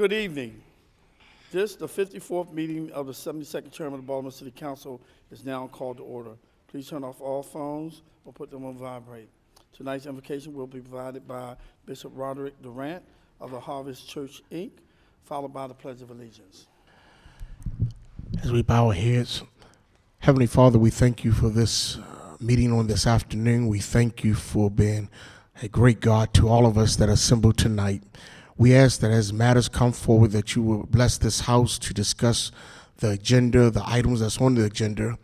Good evening. This, the 54th meeting of the 72nd term of the Baltimore City Council, is now called to order. Please turn off all phones or put them on vibrate. Tonight's invocation will be provided by Bishop Roderick Durant of the Harvest Church, Inc., followed by the Pledge of Allegiance. As we bow our heads, Heavenly Father, we thank you for this meeting on this afternoon. We thank you for being a great God to all of us that are assembled tonight. We ask that as matters come forward, that you will bless this house to discuss the agenda, the items that's on the agenda,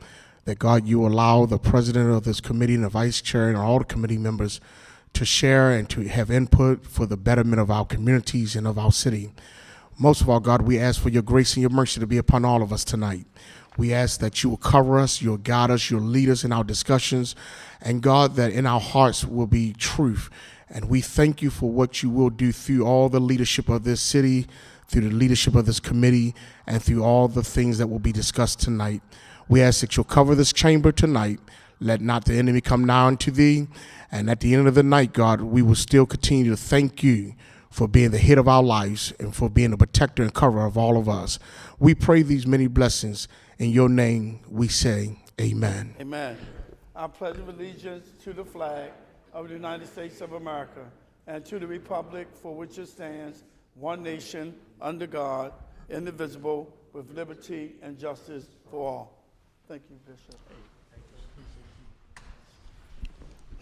that God, you allow the president of this committee and the vice chair and all the committee members to share and to have input for the betterment of our communities and of our city. Most of all, God, we ask for your grace and your mercy to be upon all of us tonight. We ask that you will cover us, you'll guide us, you'll lead us in our discussions, and God, that in our hearts will be truth. And we thank you for what you will do through all the leadership of this city, through the leadership of this committee, and through all the things that will be discussed tonight. We ask that you'll cover this chamber tonight. Let not the enemy come nigh unto thee. And at the end of the night, God, we will still continue to thank you for being the head of our lives and for being the protector and cover of all of us. We pray these many blessings. In your name, we say amen. Amen. I pledge allegiance to the flag of the United States of America and to the republic for which it stands, one nation, under God, indivisible, with liberty and justice for all. Thank you,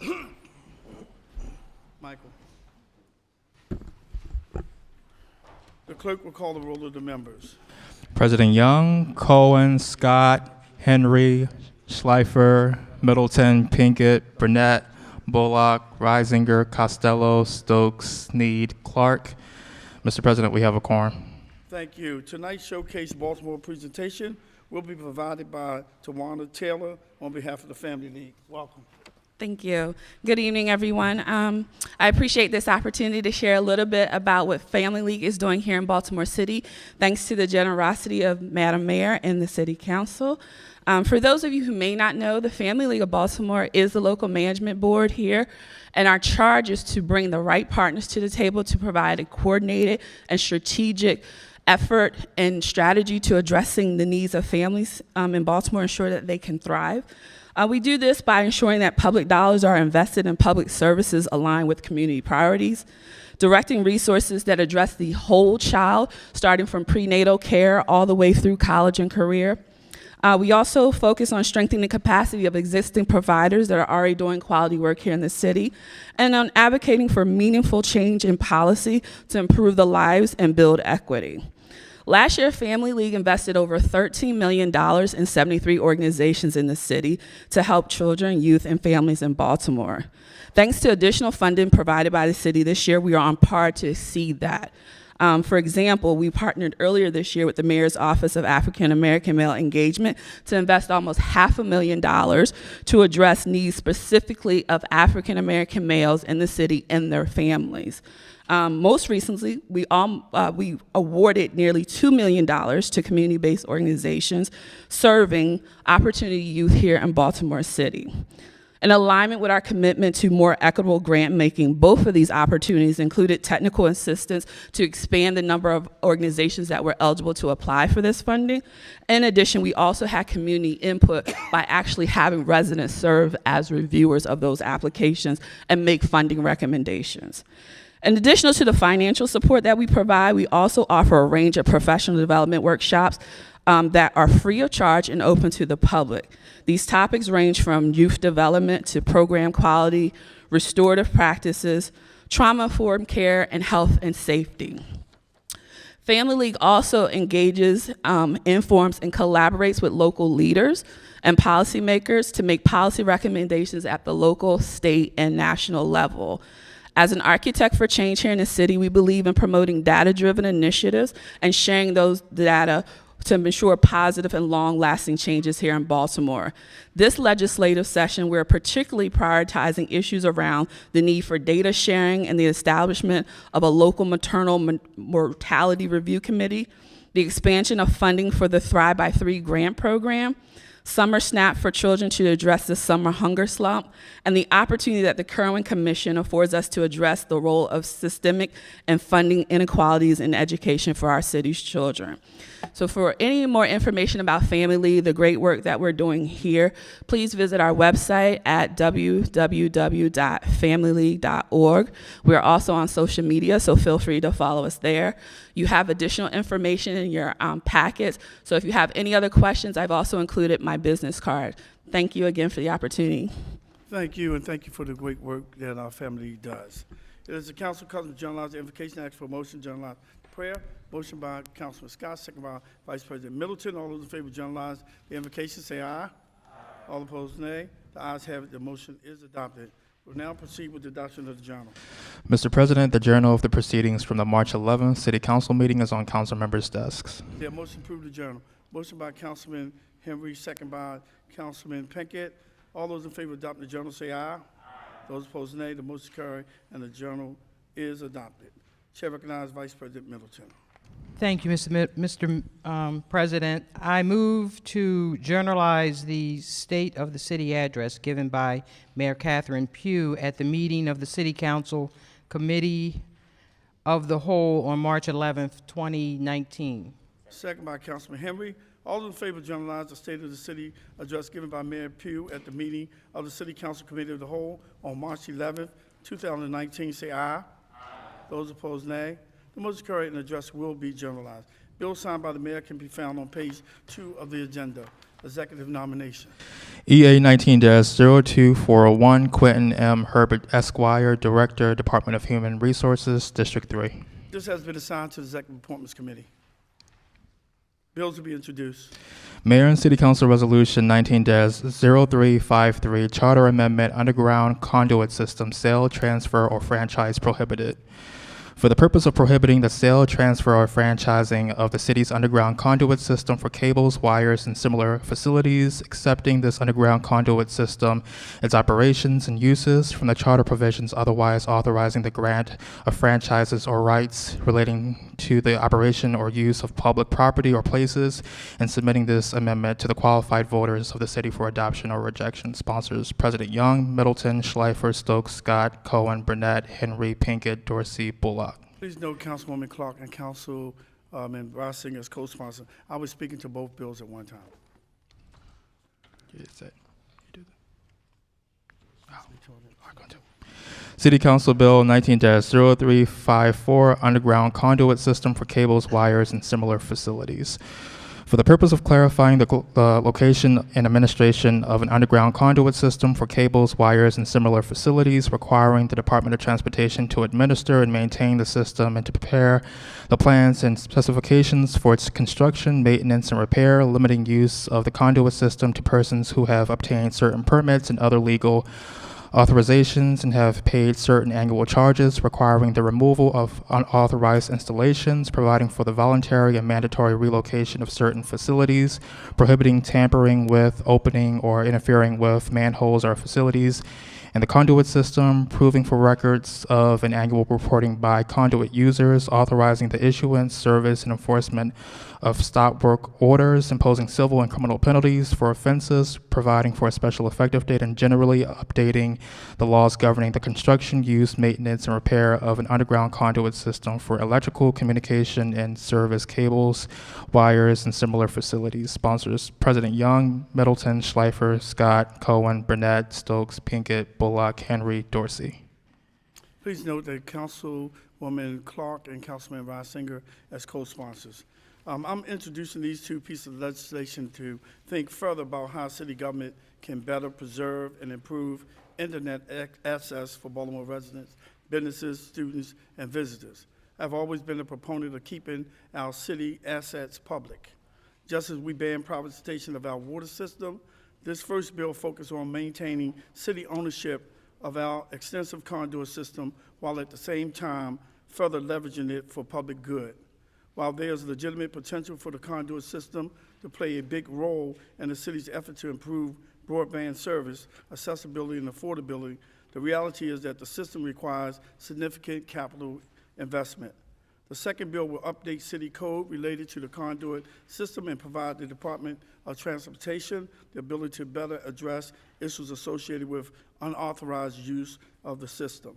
Bishop. Michael. The clerk will call the roll of the members. President Young, Cohen, Scott, Henry, Schleifer, Middleton, Pinkett, Burnett, Bullock, Reisinger, Costello, Stokes, Sneed, Clark. Mr. President, we have a quorum. Thank you. Tonight's Showcase Baltimore presentation will be provided by Tawana Taylor on behalf of the Family League. Welcome. Thank you. Good evening, everyone. I appreciate this opportunity to share a little bit about what Family League is doing here in Baltimore City, thanks to the generosity of Madam Mayor and the City Council. For those of you who may not know, the Family League of Baltimore is the local management board here, and our charge is to bring the right partners to the table to provide a coordinated and strategic effort and strategy to addressing the needs of families in Baltimore, ensure that they can thrive. We do this by ensuring that public dollars are invested in public services aligned with community priorities, directing resources that address the whole child, starting from prenatal care all the way through college and career. We also focus on strengthening the capacity of existing providers that are already doing quality work here in the city, and on advocating for meaningful change in policy to improve the lives and build equity. Last year, Family League invested over $13 million in 73 organizations in the city to help children, youth, and families in Baltimore. Thanks to additional funding provided by the city this year, we are on par to exceed that. For example, we partnered earlier this year with the Mayor's Office of African American Male Engagement to invest almost $500,000 to address needs specifically of African American males in the city and their families. Most recently, we awarded nearly $2 million to community-based organizations serving opportunity youth here in Baltimore City. In alignment with our commitment to more equitable grant making, both of these opportunities included technical assistance to expand the number of organizations that were eligible to apply for this funding. In addition, we also had community input by actually having residents serve as reviewers of those applications and make funding recommendations. In addition to the financial support that we provide, we also offer a range of professional development workshops that are free of charge and open to the public. These topics range from youth development to program quality, restorative practices, trauma-informed care, and health and safety. Family League also engages, informs, and collaborates with local leaders and policymakers to make policy recommendations at the local, state, and national level. As an architect for change here in the city, we believe in promoting data-driven initiatives and sharing those data to ensure positive and long-lasting changes here in Baltimore. This legislative session, we're particularly prioritizing issues around the need for data sharing and the establishment of a local maternal mortality review committee, the expansion of funding for the Thrive by 3 grant program, Summer SNAP for children to address the summer hunger slump, and the opportunity that the Kerwin Commission affords us to address the role of systemic and funding inequalities in education for our city's children. So for any more information about Family League, the great work that we're doing here, please visit our website at www.familyleague.org. We're also on social media, so feel free to follow us there. You have additional information in your packets, so if you have any other questions, I've also included my business card. Thank you again for the opportunity. Thank you, and thank you for the great work that our family does. It is the council custom to generalize the invocation, ask for a motion, generalize prayer. Motion by Councilman Scott, second by Vice President Middleton. All those in favor of generalize the invocation, say aye. Aye. All opposed, nay. The ayes have it. The motion is adopted. We'll now proceed with the adoption of the journal. Mr. President, the journal of the proceedings from the March 11th City Council meeting is on council members' desks. Yeah, motion to approve the journal. Motion by Councilman Henry, second by Councilman Pinkett. All those in favor of adopting the journal, say aye. Aye. Those opposed, nay. The motion is carried, and the journal is adopted. Chair recognizes Vice President Middleton. Thank you, Mr. President. I move to journalize the state of the city address given by Mayor Catherine Pugh at the meeting of the City Council Committee of the Whole on March 11th, 2019. Second by Councilman Henry. All in favor of generalize the state of the city address given by Mayor Pugh at the meeting of the City Council Committee of the Whole on March 11th, 2019, say aye. Aye. Those opposed, nay. The motion carried and the address will be generalized. Bill signed by the mayor can be found on page 2 of the agenda. Executive nomination. EA 19-02401, Quentin M. Herbert Esquire, Director, Department of Human Resources, District 3. This has been assigned to the Executive Appointments Committee. Bills to be introduced. Mayor and City Council Resolution 19-0353, Charter Amendment, Underground Conduit System, Sale, Transfer, or Franchise Prohibited. For the purpose of prohibiting the sale, transfer, or franchising of the city's underground conduit system for cables, wires, and similar facilities, accepting this underground conduit system, its operations and uses from the charter provisions, otherwise authorizing the grant of franchises or rights relating to the operation or use of public property or places, and submitting this amendment to the qualified voters of the city for adoption or rejection. Sponsors: President Young, Middleton, Schleifer, Stokes, Scott, Cohen, Burnett, Henry, Pinkett, Dorsey, Bullock. Please note Councilwoman Clark and Councilman Reisinger as co-sponsor. I was speaking to both bills at one time. City Council Bill 19-0354, Underground Conduit System for Cables, Wires, and Similar Facilities. For the purpose of clarifying the location and administration of an underground conduit system for cables, wires, and similar facilities, requiring the Department of Transportation to administer and maintain the system and to prepare the plans and specifications for its construction, maintenance, and repair, limiting use of the conduit system to persons who have obtained certain permits and other legal authorizations and have paid certain annual charges, requiring the removal of unauthorized installations, providing for the voluntary and mandatory relocation of certain facilities, prohibiting tampering with, opening, or interfering with manholes or facilities in the conduit system, proving for records of an annual reporting by conduit users, authorizing the issuance, service, and enforcement of stop work orders, imposing civil and criminal penalties for offenses, providing for a special effective date, and generally updating the laws governing the construction, use, maintenance, and repair of an underground conduit system for electrical, communication, and service cables, wires, and similar facilities. Sponsors: President Young, Middleton, Schleifer, Scott, Cohen, Burnett, Stokes, Pinkett, Bullock, Henry, Dorsey. Please note that Councilwoman Clark and Councilman Reisinger as co-sponsors. I'm introducing these two pieces of legislation to think further about how city government can better preserve and improve internet access for Baltimore residents, businesses, students, and visitors. I've always been a proponent of keeping our city assets public. Just as we ban privatization of our water system, this first bill focuses on maintaining city ownership of our extensive conduit system while at the same time further leveraging it for public good. While there's legitimate potential for the conduit system to play a big role in the city's effort to improve broadband service, accessibility, and affordability, the reality is that the system requires significant capital investment. The second bill will update city code related to the Conduit system and provide the Department of Transportation the ability to better address issues associated with unauthorized use of the system.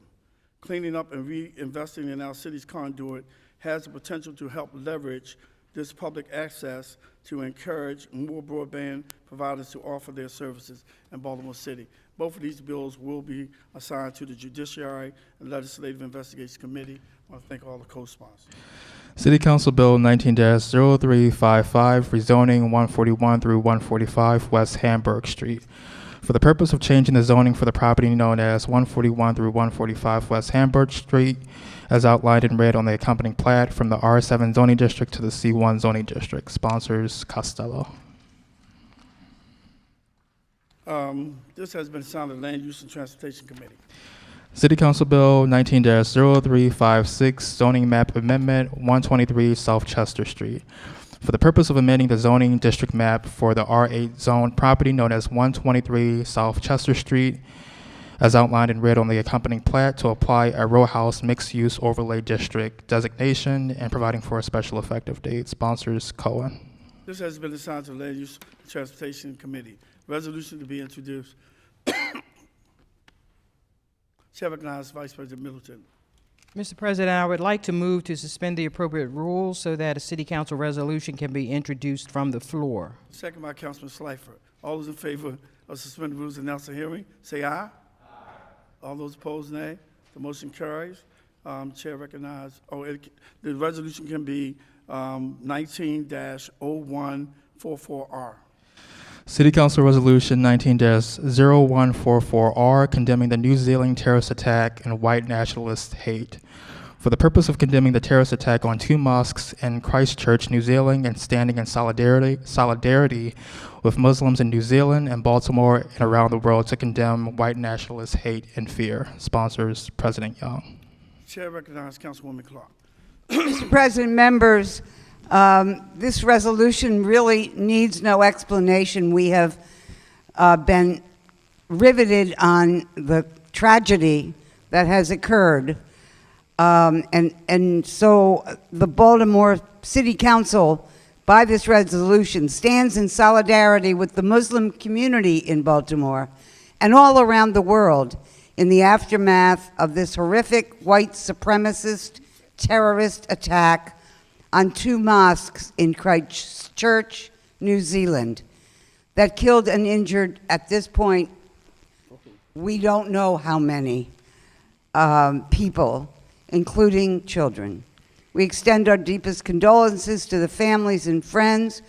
Cleaning up and reinvesting in our city's conduit has the potential to help leverage this public access to encourage more broadband providers to offer their services in Baltimore City. Both of these bills will be assigned to the Judiciary and Legislative Investigations Committee. I want to thank all the co-sponsors. City Council Bill 19-0355, rezoning 141 through 145 West Hamburg Street. For the purpose of changing the zoning for the property known as 141 through 145 West Hamburg Street, as outlined in red on the accompanying plat, from the R7 zoning district to the C1 zoning district. Sponsors Costello. This has been assigned to the Land Use and Transportation Committee. City Council Bill 19-0356, zoning map amendment 123 South Chester Street. For the purpose of amending the zoning district map for the R8 zone property known as 123 South Chester Street, as outlined in red on the accompanying plat, to apply a row house mixed-use overlay district designation and providing for a special effective date. Sponsors Cohen. This has been assigned to the Land Use and Transportation Committee. Resolution to be introduced. Chair recognizes Vice President Middleton. Mr. President, I would like to move to suspend the appropriate rules so that a city council resolution can be introduced from the floor. Second by Councilman Schleifer. All those in favor of suspending rules and announce the hearing, say aye. All those opposed, nay. The motion carries. Chair recognizes, the resolution can be 19-0144R. City Council Resolution 19-0144R, condemning the New Zealand terrorist attack and white nationalist hate. For the purpose of condemning the terrorist attack on 2 mosques in Christchurch, New Zealand, and standing in solidarity with Muslims in New Zealand and Baltimore and around the world to condemn white nationalist hate and fear. Sponsors President Young. Chair recognizes Councilwoman Clark. Mr. President, members, this resolution really needs no explanation. We have been riveted on the tragedy that has occurred. And so the Baltimore City Council, by this resolution, stands in solidarity with the Muslim community in Baltimore and all around the world in the aftermath of this horrific white supremacist terrorist attack on 2 mosques in Christchurch, New Zealand, that killed and injured, at this point, we don't know how many people, including children. We extend our deepest condolences to the families and friends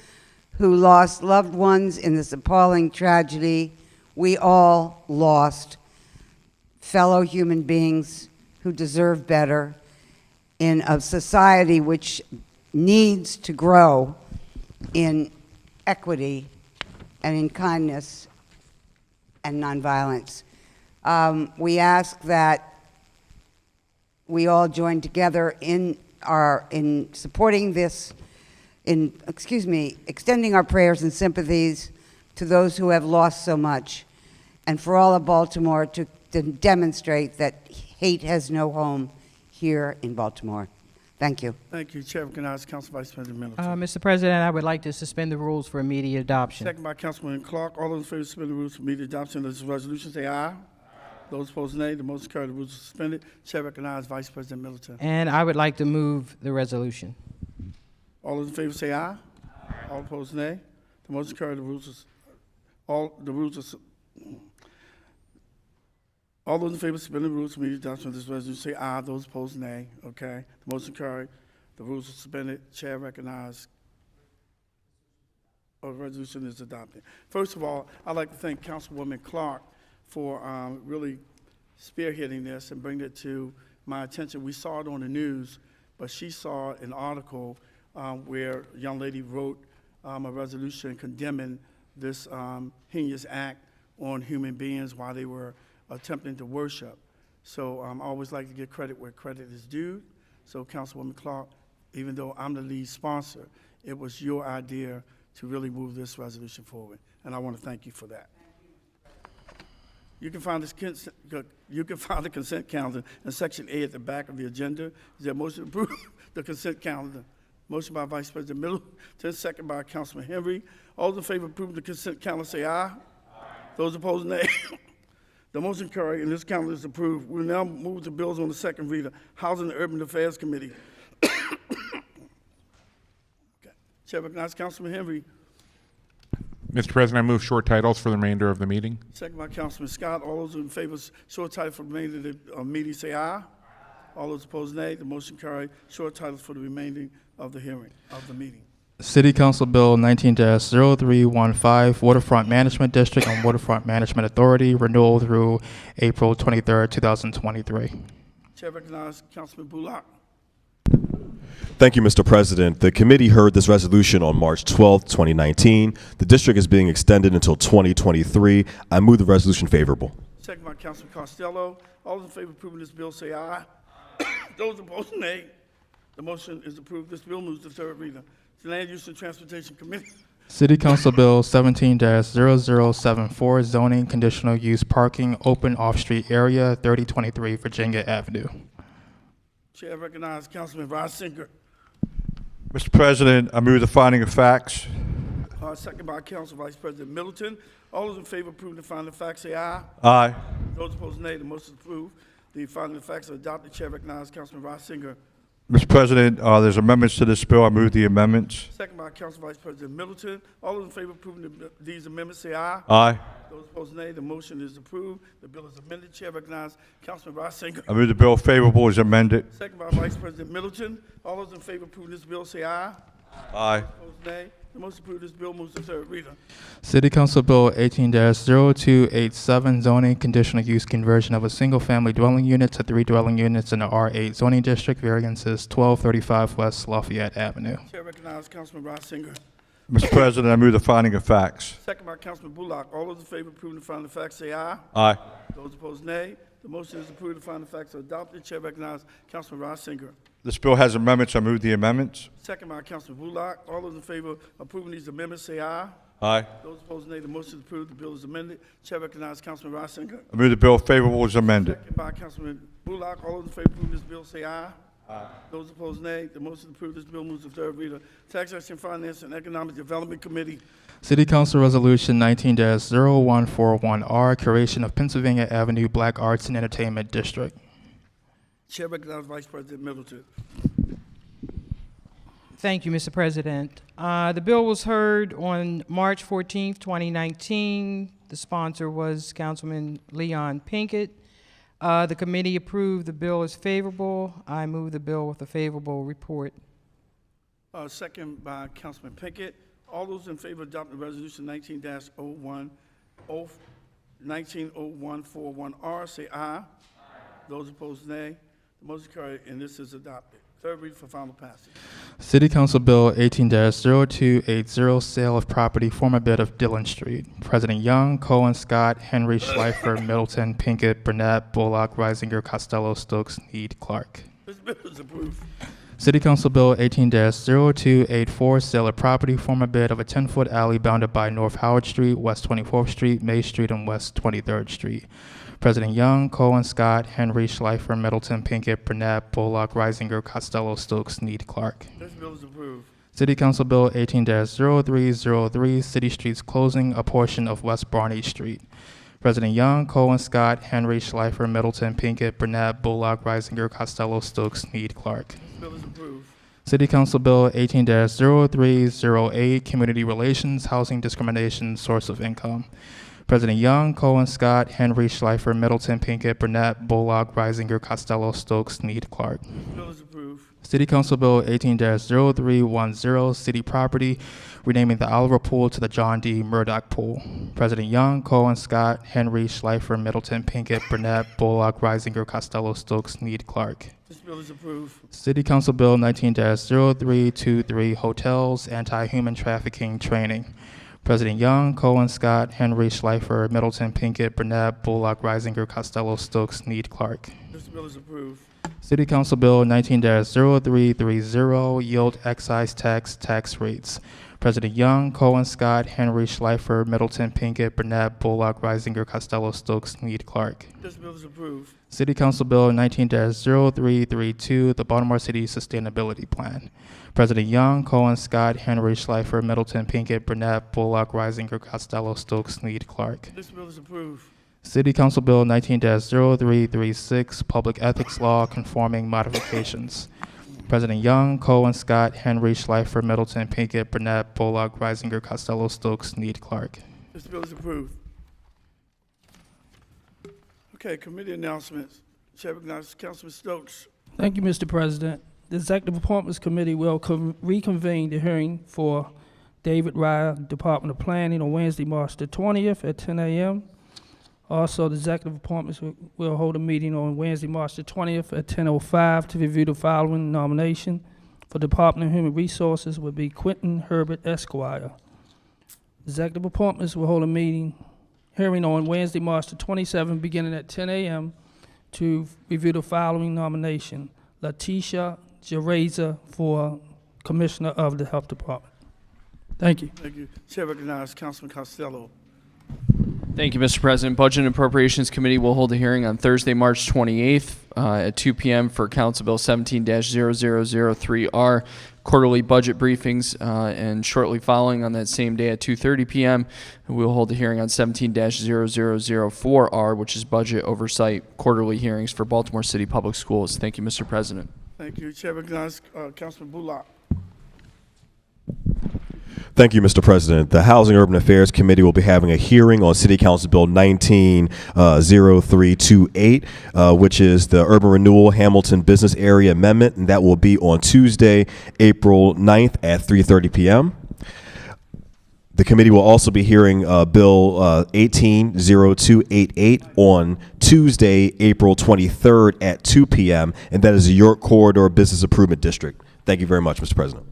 who lost loved ones in this appalling tragedy. We all lost fellow human beings who deserve better in a society which needs to grow in equity and in kindness and nonviolence. We ask that we all join together in supporting this, extending our prayers and sympathies to those who have lost so much, and for all of Baltimore to demonstrate that hate has no home here in Baltimore. Thank you. Thank you. Chair recognizes Council Vice President Middleton. Mr. President, I would like to suspend the rules for immediate adoption. Second by Councilwoman Clark. All those in favor of suspending the rules for immediate adoption of this resolution, say aye. Those opposed, nay. The motion carried. The rules are suspended. Chair recognizes Vice President Middleton. And I would like to move the resolution. All those in favor say aye. All opposed, nay. The motion carried. The rules are all those in favor of suspending the rules for immediate adoption of this resolution, say aye. Those opposed, nay. Okay. The motion carried. The rules are suspended. Chair recognizes. The resolution is adopted. First of all, I'd like to thank Councilwoman Clark for really spearheading this and bringing it to my attention. We saw it on the news, but she saw an article where a young lady wrote a resolution condemning this heinous act on human beings while they were attempting to worship. So I always like to give credit where credit is due. So Councilwoman Clark, even though I'm the lead sponsor, it was your idea to really move this resolution forward, and I want to thank you for that. You can find the consent calendar in Section A at the back of the agenda. Is there a motion to approve the consent calendar? Motion by Vice President Middleton, second by Councilman Henry. All those in favor of approving the consent calendar say aye. Those opposed, nay. The motion carried and this calendar is approved. We will now move to bills on the second reader. Housing and Urban Affairs Committee. Chair recognizes Councilman Henry. Mr. President, I move short titles for the remainder of the meeting. Second by Councilman Scott. All those in favor of short title for the remainder of the meeting say aye. All those opposed, nay. The motion carried. Short titles for the remaining of the hearing, of the meeting. City Council Bill 19-0315, Waterfront Management District and Waterfront Management Authority, renewal through April 23rd, 2023. Chair recognizes Councilman Bullock. Thank you, Mr. President. The committee heard this resolution on March 12, 2019. The district is being extended until 2023. I move the resolution favorable. Second by Councilman Costello. All those in favor of approving this bill say aye. Those opposed, nay. The motion is approved. This bill moves to third reader. The Land Use and Transportation Committee. City Council Bill 17-0074, zoning conditional use parking, open off-street area, 3023 Virginia Avenue. Chair recognizes Councilman Reisinger. Mr. President, I move the finding of facts. Second by Council Vice President Middleton. All those in favor of approving the finding of facts say aye. Aye. Those opposed, nay. The motion is approved. The finding of facts are adopted. Chair recognizes Councilman Reisinger. Mr. President, there's amendments to this bill. I move the amendments. Second by Council Vice President Middleton. All those in favor of approving these amendments say aye. Aye. Those opposed, nay. The motion is approved. The bill is amended. Chair recognizes Councilman Reisinger. I move the bill favorable as amended. Second by Vice President Middleton. All those in favor of approving this bill say aye. Aye. Opposed, nay. The motion approved. This bill moves to third reader. City Council Bill 18-0287, zoning conditional use conversion of a single-family dwelling unit to 3 dwelling units in the R8 zoning district. Variances 1235 West Lafayette Avenue. Chair recognizes Councilman Reisinger. Mr. President, I move the finding of facts. Second by Councilman Bullock. All those in favor of approving the finding of facts say aye. Aye. Those opposed, nay. The motion is approved. The finding of facts are adopted. Chair recognizes Councilman Reisinger. This bill has amendments. I move the amendments. Second by Councilman Bullock. All those in favor of approving these amendments say aye. Aye. Those opposed, nay. The motion is approved. The bill is amended. Chair recognizes Councilman Reisinger. I move the bill favorable as amended. Second by Councilman Bullock. All those in favor of approving this bill say aye. Aye. Those opposed, nay. The motion is approved. This bill moves to third reader. Taxation, Finance, and Economic Development Committee. City Council Resolution 19-0141R, creation of Pennsylvania Avenue Black Arts and Entertainment District. Chair recognizes Vice President Middleton. Thank you, Mr. President. The bill was heard on March 14th, 2019. The sponsor was Councilman Leon Pinkett. The committee approved the bill as favorable. I move the bill with a favorable report. Second by Councilman Pinkett. All those in favor of adopting Resolution 19-0141R say aye. Those opposed, nay. The motion carried, and this is adopted. Third reading for final passage. City Council Bill 18-0280, sale of property, former bit of Dillon Street. President Young, Cohen, Scott, Henry, Schleifer, Middleton, Pinkett, Burnett, Bullock, Reisinger, Costello, Stokes, Need, Clark. This bill is approved. City Council Bill 18-0284, sale of property, former bid of a 10-foot alley bounded by North Howard Street, West 24th Street, May Street, and West 23rd Street. President Young, Cohen, Scott, Henry, Schleifer, Middleton, Pinkett, Burnett, Bullock, Reisinger, Costello, Stokes, Need, Clark. This bill is approved. City Council Bill 18-0303, city streets closing a portion of West Barney Street. President Young, Cohen, Scott, Henry, Schleifer, Middleton, Pinkett, Burnett, Bullock, Reisinger, Costello, Stokes, Need, Clark. This bill is approved. City Council Bill 18-0308, Community Relations, Housing Discrimination, Source of Income. President Young, Cohen, Scott, Henry, Schleifer, Middleton, Pinkett, Burnett, Bullock, Reisinger, Costello, Stokes, Need, Clark. This bill is approved. City Council Bill 18-0310, City Property, renaming the Oliver Pool to the John D. Murdoch Pool. President Young, Cohen, Scott, Henry, Schleifer, Middleton, Pinkett, Burnett, Bullock, Reisinger, Costello, Stokes, Need, Clark. This bill is approved. City Council Bill 19-0323, Hotels, Anti-Human Trafficking Training. President Young, Cohen, Scott, Henry, Schleifer, Middleton, Pinkett, Burnett, Bullock, Reisinger, Costello, Stokes, Need, Clark. This bill is approved. City Council Bill 19-0330, Yield Excise Tax Tax Rates. President Young, Cohen, Scott, Henry, Schleifer, Middleton, Pinkett, Burnett, Bullock, Reisinger, Costello, Stokes, Snead, Clark. This bill is approved. City Council Bill 19-0332, the Baltimore City Sustainability Plan. President Young, Cohen, Scott, Henry, Schleifer, Middleton, Pinkett, Burnett, Bullock, Reisinger, Costello, Stokes, Snead, Clark. This bill is approved. City Council Bill 19-0336, Public Ethics Law Conforming Modifications. President Young, Cohen, Scott, Henry, Schleifer, Middleton, Pinkett, Burnett, Bullock, Reisinger, Costello, Stokes, Snead, Clark. This bill is approved. Okay, committee announcements. Chair recognizes Councilman Stokes. Thank you, Mr. President. The Executive Appointments Committee will reconvene the hearing for David Ryer, Department of Planning, on Wednesday, March the 20th at 10 a.m. Also, the Executive Appointments will hold a meeting on Wednesday, March the 20th at 10:05 to review the following nomination. For Department of Human Resources will be Quentin Herbert Esquire. Executive Appointments will hold a hearing on Wednesday, March the 27th, beginning at 10 a.m. to review the following nomination. Letitia Jereza for Commissioner of the Health Department. Thank you. Thank you. Chair recognizes Councilman Costello. Thank you, Mr. President. Budget and Appropriations Committee will hold a hearing on Thursday, March 28th at 2 p.m. for Council Bill 17-0003R, quarterly budget briefings, and shortly following on that same day at 2:30 p.m., we'll hold a hearing on 17-0004R, which is budget oversight quarterly hearings for Baltimore City Public Schools. Thank you, Mr. President. Thank you. Chair recognizes Councilman Bullock. Thank you, Mr. President. The Housing and Urban Affairs Committee will be having a hearing on City Council Bill 19-0328, which is the Urban Renewal Hamilton Business Area Amendment, and that will be on Tuesday, April 9th at 3:30 p.m. The committee will also be hearing Bill 18-0288 on Tuesday, April 23rd at 2 p.m., and that is the York Corridor Business Improvement District. Thank you very much, Mr. President.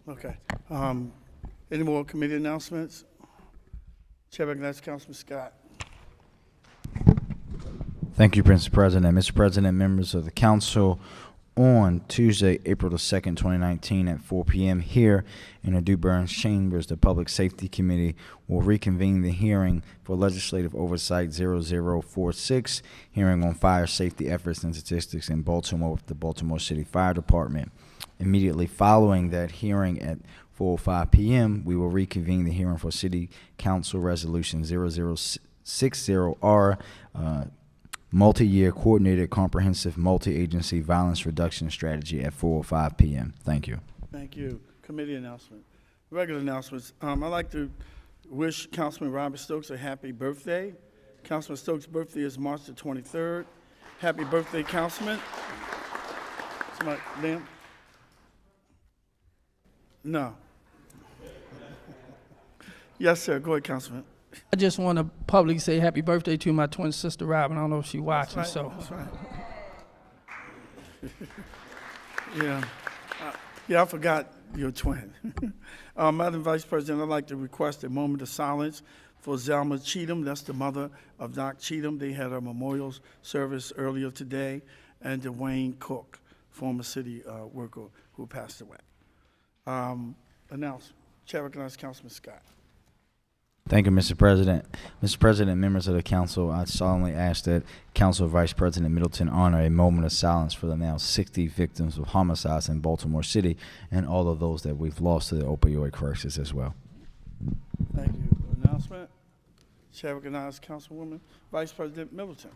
Okay. Any more committee announcements? Chair recognizes Councilman Scott. Thank you, Mr. President. Mr. President, members of the council, on Tuesday, April the 2nd, 2019 at 4 p.m. here in the Du Burns Chambers, the Public Safety Committee will reconvene the hearing for Legislative Oversight 0046, hearing on fire safety efforts and statistics in Baltimore with the Baltimore City Fire Department. Immediately following that hearing at 4:05 p.m., we will reconvene the hearing for City Council Resolution 0060R, multi-year coordinated comprehensive multi-agency violence reduction strategy at 4:05 p.m. Thank you. Thank you. Committee announcement. Regular announcements. I'd like to wish Councilman Robert Stokes a happy birthday. Councilman Stokes' birthday is March the 23rd. Happy birthday, Councilman. Somebody, ma'am? No. Yes, sir. Go ahead, Councilman. I just want to publicly say happy birthday to my twin sister, Robin. I don't know if she's watching, That's right. so. That's right. Yeah. Yeah, I forgot your twin. Madam Vice President, I'd like to request a moment of silence for Zelma Cheatham. That's the mother of Doc Cheatham. They had a memorial service earlier today. And Dwayne Cook, former city worker who passed away. Announcement. Chair recognizes Councilman Scott. Thank you, Mr. President. Mr. President, members of the council, I solemnly ask that Council Vice President Middleton honor a moment of silence for the now 60 victims of homicides in Baltimore City and all of those that we've lost to the opioid crisis as well. Thank you. Announcement. Chair recognizes Councilwoman Vice President Middleton.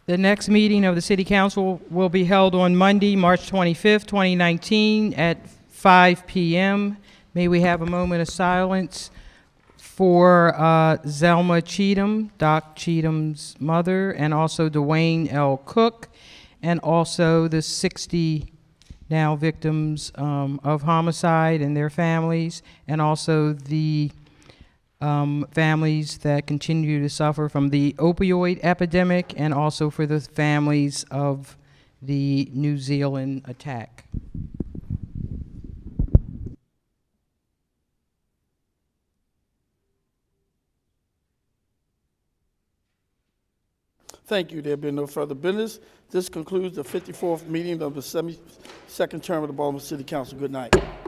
The next meeting of the City Council will be held on Monday, March 25th, 2019 at 5 p.m. May we have a moment of silence for Zelma Cheatham, Doc Cheatham's mother, and also Dwayne L. Cook, and also the 60 now victims of homicide and their families, and also the families that continue to suffer from the opioid epidemic, and also for the families of the New Zealand attack. Thank you. There being no further business, this concludes the 54th meeting of the 72nd term of the Baltimore City Council. Good night.